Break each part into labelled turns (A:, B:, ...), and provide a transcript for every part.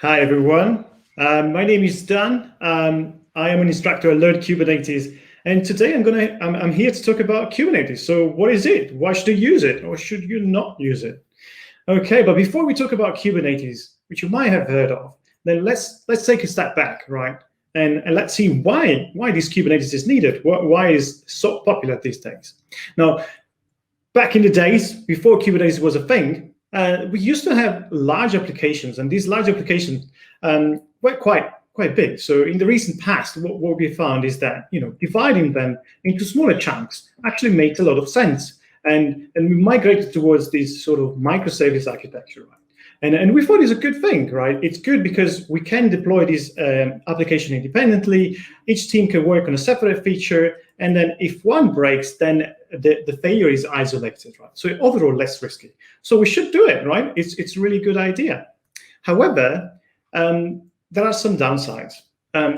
A: Hi, everyone. My name is Dan. I am an instructor at Learn Kubernetes, and today I'm here to talk about Kubernetes. So, what is it? Why should you use it, or should you not use it? Okay, but before we talk about Kubernetes, which you might have heard of, then let's take a step back, right? And let's see why this Kubernetes is needed. Why is so popular these days? Now, back in the days before Kubernetes was a thing, we used to have large applications, and these large applications were quite big. So in the recent past, what we found is that dividing them into smaller chunks actually makes a lot of sense, and we migrated towards this sort of microservice architecture, right? And we thought it's a good thing, right? It's good because we can deploy this application independently. Each team can work on a separate feature, and then if one breaks, then the failure is isolated, right? So overall, less risky. So we should do it, right? It's a really good idea. However, there are some downsides.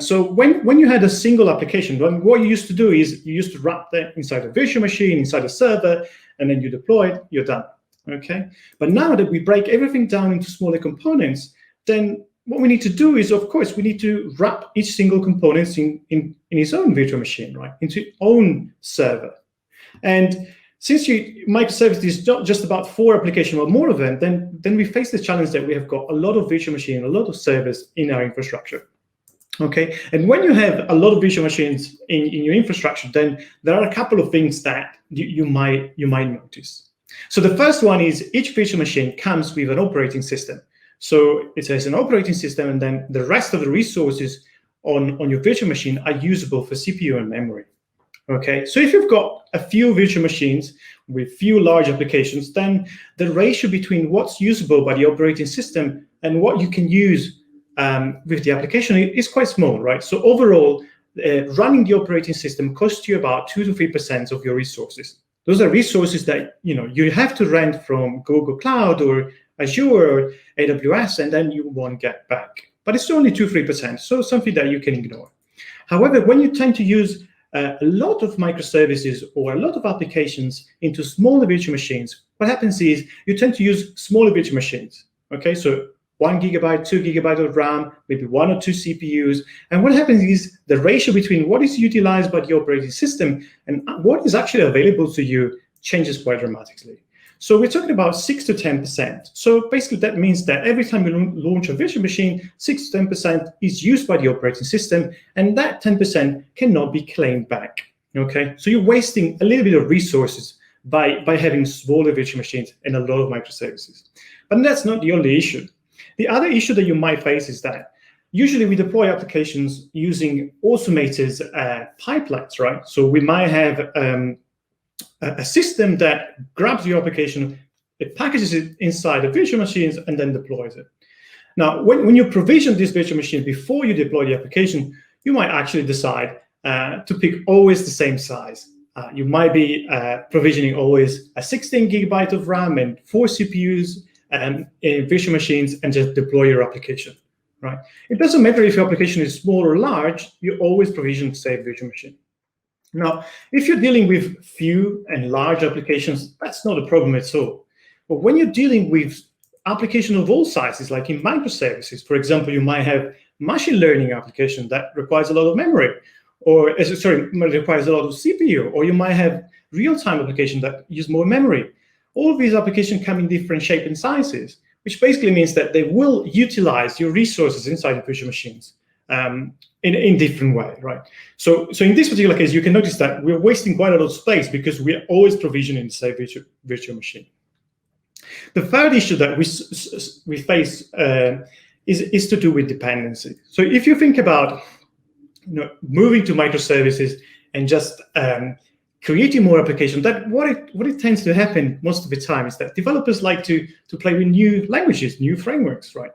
A: So when you had a single application, what you used to do is you used to wrap that inside a virtual machine, inside a server, and then you deploy it, you're done. Okay, but now that we break everything down into smaller components, then what we need to do is, of course, we need to wrap each single component in its own virtual machine, right, into its own server. And since microservices is not just about 4 applications or more of them, then we face the challenge that we have got a lot of virtual machines, a lot of servers in our infrastructure. Okay, and when you have a lot of virtual machines in your infrastructure, then there are a couple of things that you might notice. So the first one is each virtual machine comes with an operating system. So it has an operating system, and then the rest of the resources on your virtual machine are usable for CPU and memory. Okay, so if you've got a few virtual machines with few large applications, then the ratio between what's usable by the operating system and what you can use with the application is quite small, right? So overall, running the operating system costs you about 2 to 3% of your resources. Those are resources that you have to rent from Google Cloud or Azure or AWS, and then you won't get back. But it's only 2-3%, so something that you can ignore. However, when you tend to use a lot of microservices or a lot of applications into smaller virtual machines, what happens is you tend to use smaller virtual machines. Okay, so 1 gigabyte, 2 gigabyte of RAM, maybe 1 or 2 CPUs. And what happens is the ratio between what is utilized by the operating system and what is actually available to you changes quite dramatically. So we're talking about 6 to 10%. So basically that means that every time you launch a virtual machine, 6 to 10% is used by the operating system, and that 10% cannot be claimed back. Okay, so you're wasting a little bit of resources by having smaller virtual machines and a lot of microservices. But that's not the only issue. The other issue that you might face is that usually we deploy applications using automated pipelines, right? So we might have a system that grabs your application, it packages it inside the virtual machines, and then deploys it. Now, when you provision this virtual machine before you deploy the application, you might actually decide to pick always the same size. You might be provisioning always a 16 gigabyte of RAM and 4 CPUs, in virtual machines, and just deploy your application, right? It doesn't matter if your application is small or large, you always provision the same virtual machine. Now, if you're dealing with few and large applications, that's not a problem at all. But when you're dealing with applications of all sizes, like in microservices, for example, you might have machine learning application that requires a lot of memory, or requires a lot of CPU, or you might have real-time application that use more memory. All of these applications come in different shapes and sizes, which basically means that they will utilize your resources inside the virtual machines in different way, right? So in this particular case, you can notice that we're wasting quite a lot of space because we're always provisioning the same virtual machine. The third issue that we face is to do with dependency. So if you think about moving to microservices and just creating more applications, that what it tends to happen most of the time is that developers like to play with new languages, new frameworks, right?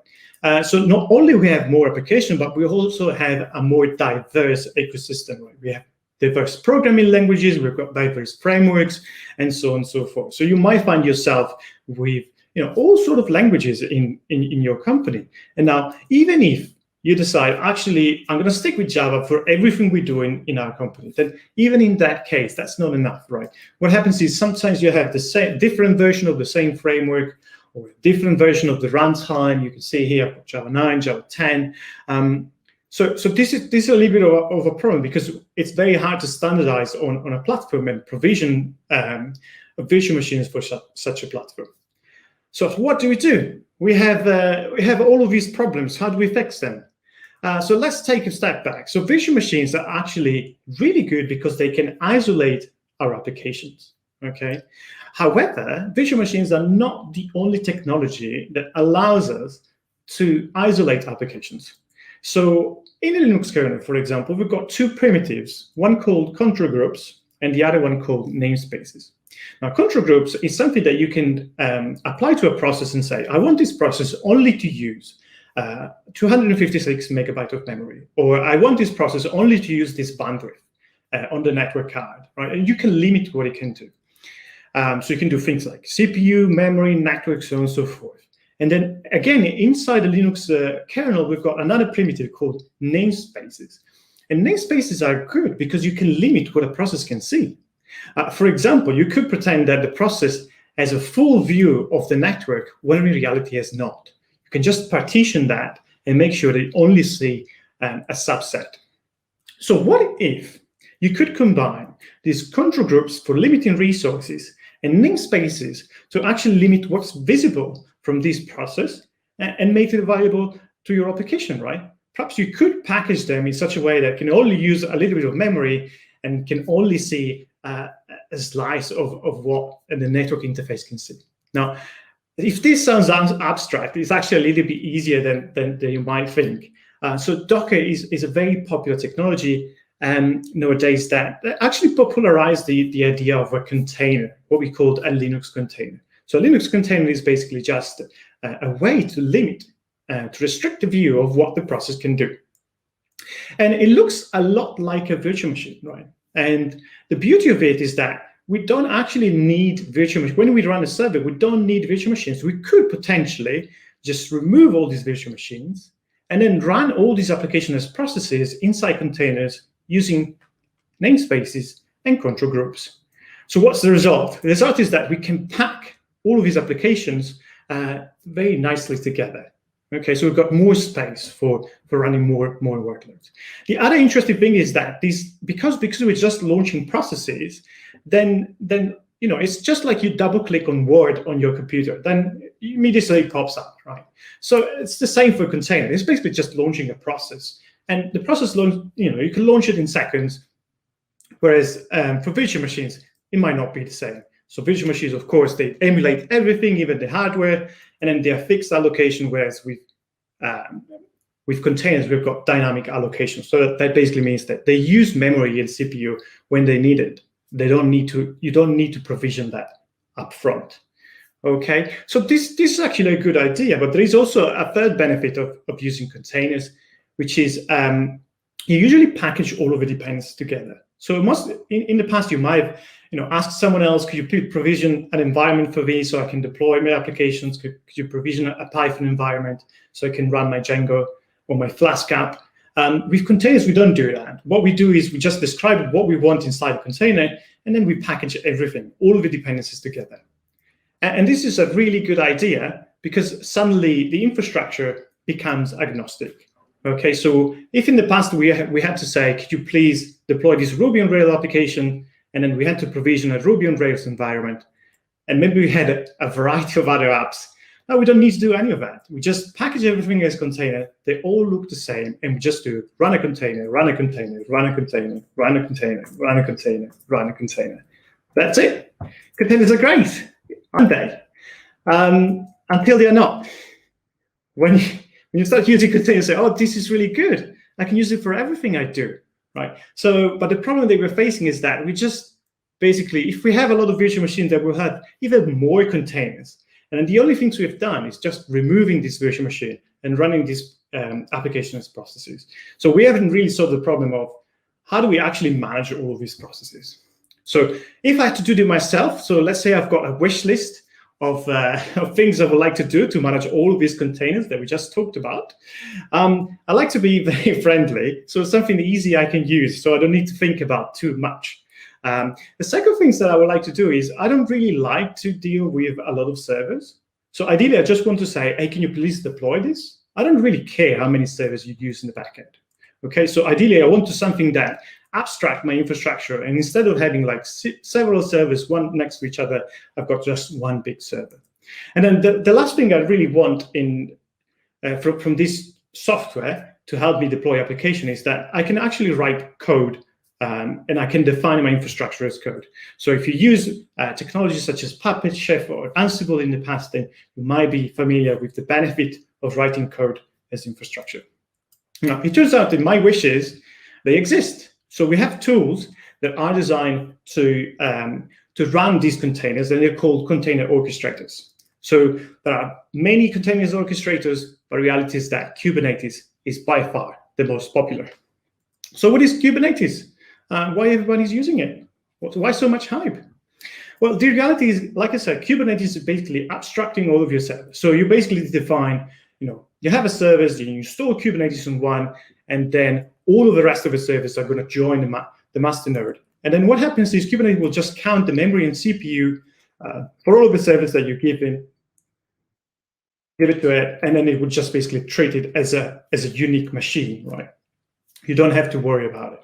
A: So not only we have more applications, but we also have a more diverse ecosystem, right? We have diverse programming languages, we've got diverse frameworks, and so on and so forth. So you might find yourself with all sort of languages in your company. And now, even if you decide, actually, I'm going to stick with Java for everything we do in our company, then even in that case, that's not enough, right? What happens is sometimes you have the same different version of the same framework, or a different version of the runtime. You can see here Java 9, Java 10. So this is a little bit of a problem because it's very hard to standardize on a platform and provision virtual machines for such a platform. So what do? We have all of these problems. How do we fix them? So let's take a step back. So virtual machines are actually really good because they can isolate our applications, okay? However, virtual machines are not the only technology that allows us to isolate applications. So in a Linux kernel, for example, we've got two primitives, one called control groups and the other one called namespaces. Now, control groups is something that you can apply to a process and say, I want this process only to use 256 megabytes of memory, or I want this process only to use this bandwidth on the network card, right? And you can limit what it can do. So you can do things like CPU, memory, network, so on and so forth. And then again, inside the Linux kernel, we've got another primitive called namespaces. And namespaces are good because you can limit what a process can see. For example, you could pretend that the process has a full view of the network when in reality has not. You can just partition that and make sure that you only see a subset. So what if you could combine these control groups for limiting resources and namespaces to actually limit what's visible from this process and make it available to your application, right? Perhaps you could package them in such a way that can only use a little bit of memory and can only see a slice of what the network interface can see. Now, if this sounds abstract, it's actually a little bit easier than you might think. So Docker is a very popular technology nowadays that actually popularized the idea of a container, what we called a Linux container. So a Linux container is basically just a way to limit, to restrict the view of what the process can do. And it looks a lot like a virtual machine, right? And the beauty of it is that we don't actually need virtual machines. When we run a server, we don't need virtual machines. We could potentially just remove all these virtual machines and then run all these applications as processes inside containers using namespaces and control groups. So what's the result? The result is that we can pack all of these applications very nicely together. Okay, so we've got more space for running more workloads. The other interesting thing is that because we're just launching processes, then it's just like you double click on Word on your computer, then immediately it pops up, right? So it's the same for a container. It's basically just launching a process, and the process you can launch it in seconds. Whereas for virtual machines, it might not be the same. So virtual machines, of course, they emulate everything, even the hardware, and then they're fixed allocation, whereas with containers, we've got dynamic allocation. So that basically means that they use memory and CPU when they need it. You don't need to provision that up front. Okay, so this is actually a good idea, but there is also a third benefit of using containers, which is you usually package all of the dependencies together. So in the past, you might have asked someone else, could you please provision an environment for this so I can deploy my applications? Could you provision a Python environment so I can run my Django or my Flask app? With containers, we don't do that. What we do is we just describe what we want inside a container, and then we package everything, all of the dependencies together. And this is a really good idea because suddenly the infrastructure becomes agnostic. Okay, so if in the past we had to say, could you please deploy this Ruby on Rails application, and then we had to provision a Ruby on Rails environment, and maybe we had a variety of other apps. Now we don't need to do any of that. We just package everything as a container. They all look the same, and we just do run a container, run a container, run a container, run a container, run a container, run a container. That's it. Containers are great, aren't they? Until they're not. When you start using containers, you say, oh, this is really good. I can use it for everything I do. Right. So, but the problem that we're facing is that we just basically, if we have a lot of virtual machines, that we'll have even more containers. And then the only things we've done is just removing this virtual machine and running these application as processes. So we haven't really solved the problem of how do we actually manage all of these processes. So if I had to do it myself, so let's say I've got a wish list of things I would like to do to manage all of these containers that we just talked about. I like to be very friendly, so it's something easy I can use, so I don't need to think about too much. The second thing that I would like to do is I don't really like to deal with a lot of servers. So ideally, I just want to say, hey, can you please deploy this? I don't really care how many servers you use in the backend. Okay, so ideally, I want to something that abstract my infrastructure, and instead of having like several servers, one next to each other, I've got just one big server. And then the last thing I really want in from this software to help me deploy application is that I can actually write code and I can define my infrastructure as code. So if you use technologies such as Puppet, Chef, or Ansible in the past, then you might be familiar with the benefit of writing code as infrastructure. Now, it turns out that my wishes, they exist. So we have tools that are designed to run these containers, and they're called container orchestrators. So there are many containers orchestrators, but the reality is that Kubernetes is by far the most popular. So what is Kubernetes? Why everybody's using it? Why so much hype? Well, the reality is, like I said, Kubernetes is basically abstracting all of your servers. So you basically define, you have a service, you install Kubernetes on one, and then all of the rest of the servers are going to join the master node. And then what happens is Kubernetes will just count the memory and CPU for all of the servers that you give it to it, and then it would just basically treat it as a unique machine, right? You don't have to worry about it.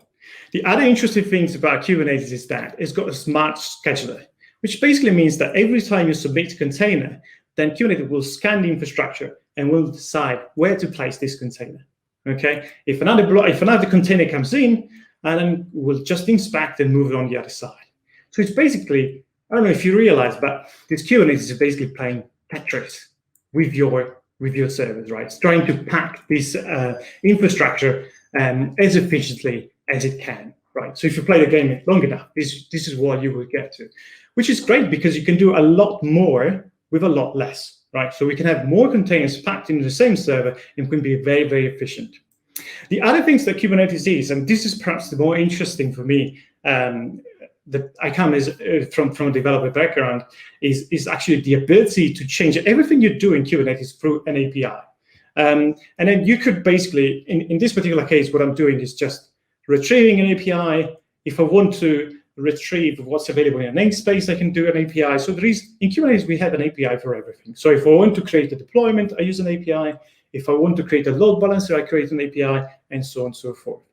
A: The other interesting things about Kubernetes is that it's got a smart scheduler, which basically means that every time you submit a container, then Kubernetes will scan the infrastructure and will decide where to place this container. Okay, if another container comes in, and then we'll just inspect and move it on the other side. So it's basically, I don't know if you realize, but this Kubernetes is basically playing Tetris with your servers, right? It's trying to pack this infrastructure as efficiently as it can, right? So if you play the game long enough, this is what you will get to, which is great because you can do a lot more with a lot less, right? So we can have more containers packed into the same server and can be very, very efficient. The other things that Kubernetes is, and this is perhaps the more interesting for me, that I come from a developer background, is actually the ability to change everything you do in Kubernetes through an API. And then you could basically, in this particular case, what I'm doing is just retrieving an API. If I want to retrieve what's available in a namespace, I can do an API. So in Kubernetes, we have an API for everything. So if I want to create a deployment, I use an API. If I want to create a load balancer, I create an API, and so on and so forth.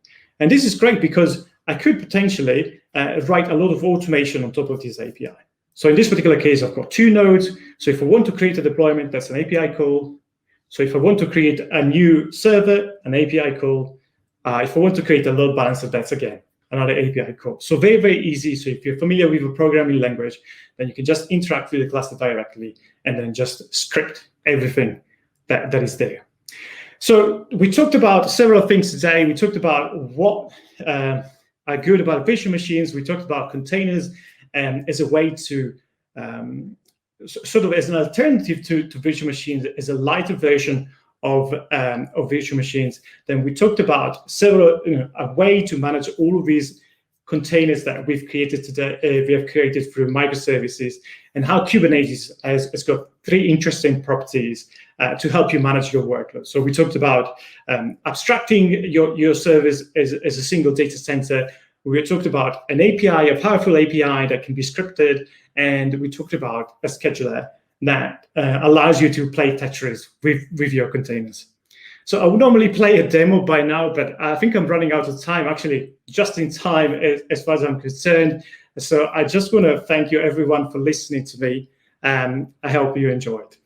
A: And this is great because I could potentially write a lot of automation on top of this API. So in this particular case, I've got 2 nodes. So if I want to create a deployment, that's an API call. So if I want to create a new server, an API call. If I want to create a load balancer, that's again another API call. So very, very easy. So if you're familiar with a programming language, then you can just interact with the cluster directly and then just script everything that is there. So we talked about several things today. We talked about what are good about virtual machines. We talked about containers as a way to sort of as an alternative to virtual machines, as a lighter version of virtual machines. Then we talked about a way to manage all of these containers that we've created today. We have created through microservices, and how Kubernetes has got 3 interesting properties to help you manage your workload. So we talked about abstracting your service as a single data center. We talked about an API, a powerful API that can be scripted, and we talked about a scheduler that allows you to play Tetris with your containers. So I would normally play a demo by now, but I think I'm running out of time, actually just in time as far as I'm concerned. So I just want to thank you everyone for listening to me. I hope you enjoyed.